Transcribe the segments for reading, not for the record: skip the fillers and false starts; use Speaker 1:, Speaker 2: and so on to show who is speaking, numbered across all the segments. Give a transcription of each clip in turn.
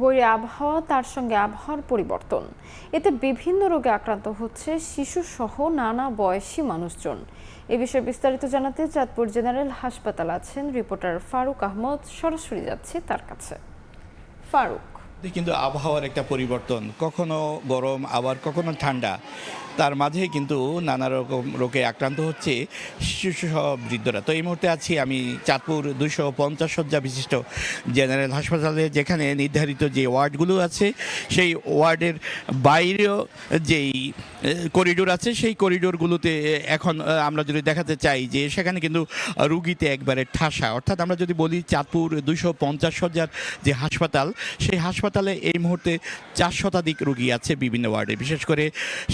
Speaker 1: বৈরী আবহাওয়া তার সঙ্গে আবহাওয়ার পরিবর্তন, এতে বিভিন্ন রোগে আক্রান্ত হচ্ছে শিশুসহ নানা বয়সী মানুষজন। এ বিষয়ে বিস্তারিত জানাতে চাঁদপুর জেনারেল হাসপাতাল আছেন রিপোর্টার ফারুক আহমদ। সরাসরি যাচ্ছে তার কাছে। ফারুক,
Speaker 2: কিন্তু আবহাওয়ার একটা পরিবর্তন, কখনো গরম আবার কখনো ঠান্ডা, তার মাঝে কিন্তু নানা রকম রোগে আক্রান্ত হচ্ছে শিশুসহ বৃদ্ধরা। তো এই মুহূর্তে আছি আমি চাঁদপুর 250 শয্যা বিশিষ্ট জেনারেল হাসপাতালে, যেখানে নির্ধারিত যে ওয়ার্ডগুলো আছে সেই ওয়ার্ডের বাইরেও যেই করিডোর আছে সেই করিডোরগুলোতে এখন আমরা যদি দেখাতে চাই যে সেখানে কিন্তু রুগীতে একবারে ঠাসা। অর্থাৎ আমরা যদি বলি চাঁদপুর 250 শয্যার যে হাসপাতাল, সেই হাসপাতালে এই মুহূর্তে 4 শতাধিক রুগী আছে বিভিন্ন ওয়ার্ডে, বিশেষ করে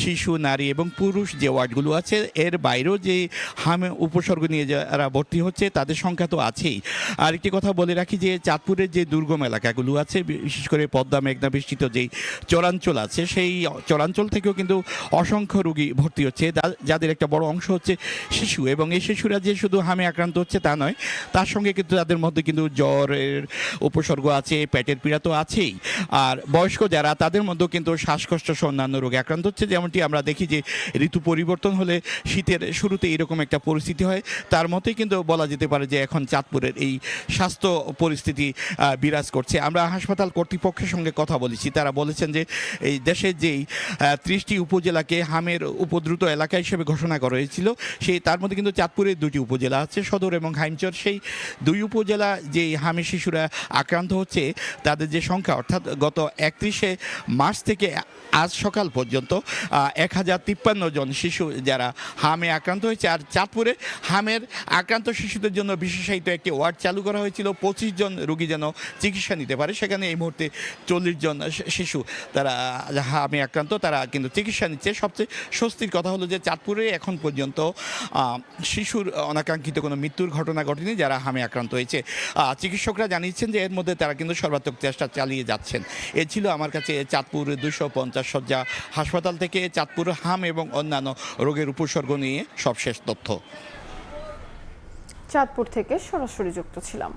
Speaker 2: শিশু, নারী এবং পুরুষ যে ওয়ার্ডগুলো আছে। এর বাইরেও যে হামে উপসর্গ নিয়ে যারা ভর্তি হচ্ছে তাদের সংখ্যা তো আছেই। আর একটি কথা বলে রাখি যে চাঁদপুরের যে দুর্গম এলাকাগুলো আছে, বিশেষ করে পদ্মা মেঘনা বেষ্টিত যেই চরাঞ্চল আছে, সেই চরাঞ্চল থেকেও কিন্তু অসংখ্য রুগী ভর্তি হচ্ছে, যাদের একটা বড় অংশ হচ্ছে শিশু। এবং এই শিশুরা যে শুধু হামে আক্রান্ত হচ্ছে তা নয়, তার সঙ্গে কিন্তু তাদের মধ্যে কিন্তু জ্বরের উপসর্গ আছে, পেটের পীড়া তো আছেই। আর বয়স্ক যারা, তাদের মধ্যেও কিন্তু শ্বাসকষ্ট সহ অন্যান্য রোগে আক্রান্ত হচ্ছে। যেমনটি আমরা দেখি যে ঋতু পরিবর্তন হলে শীতের শুরুতে এরকম একটা পরিস্থিতি হয়, তার মতোই কিন্তু বলা যেতে পারে যে এখন চাঁদপুরের এই স্বাস্থ্য পরিস্থিতি বিরাজ করছে। আমরা হাসপাতাল কর্তৃপক্ষের সঙ্গে কথা বলেছি, তারা বলেছেন যে এই দেশের যেই 30টি উপজেলাকে হামের উপদ্রুত এলাকা হিসেবে ঘোষণা করা হয়েছিল, সেই তার মধ্যে কিন্তু চাঁদপুরের 2টি উপজেলা আছে, সদর এবং হাইমচর। সেই 2 উপজেলা যে হামে শিশুরা আক্রান্ত হচ্ছে, তাদের যে সংখ্যা, অর্থাৎ গত 31শে মার্চ থেকে আজ সকাল পর্যন্ত 1053 জন শিশু যারা হামে আক্রান্ত হয়েছে। আর চাঁদপুরে হামের আক্রান্ত শিশুদের জন্য বিশেষায়িত একটি ওয়ার্ড চালু করা হয়েছিল, 25 জন রোগী যেন চিকিৎসা নিতে পারে। সেখানে এই মুহূর্তে 40 জন শিশু তারা হামে আক্রান্ত, তারা কিন্তু চিকিৎসা নিচ্ছে। সবচেয়ে স্বস্তির কথা হলো যে চাঁদপুরে এখন পর্যন্ত শিশুর অনাকাঙ্ক্ষিত কোনো মৃত্যুর ঘটনা ঘটেনি যারা হামে আক্রান্ত হয়েছে। চিকিৎসকরা জানিয়েছেন যে এর মধ্যে তারা কিন্তু সর্বাত্মক চেষ্টা চালিয়ে যাচ্ছেন। এ ছিল আমার কাছে চাঁদপুর 250 শয্যা হাসপাতাল থেকে চাঁদপুর হাম এবং অন্যান্য রোগের উপসর্গ নিয়ে সবশেষ তথ্য।
Speaker 1: চাঁদপুর থেকে সরাসরি যুক্ত ছিলাম।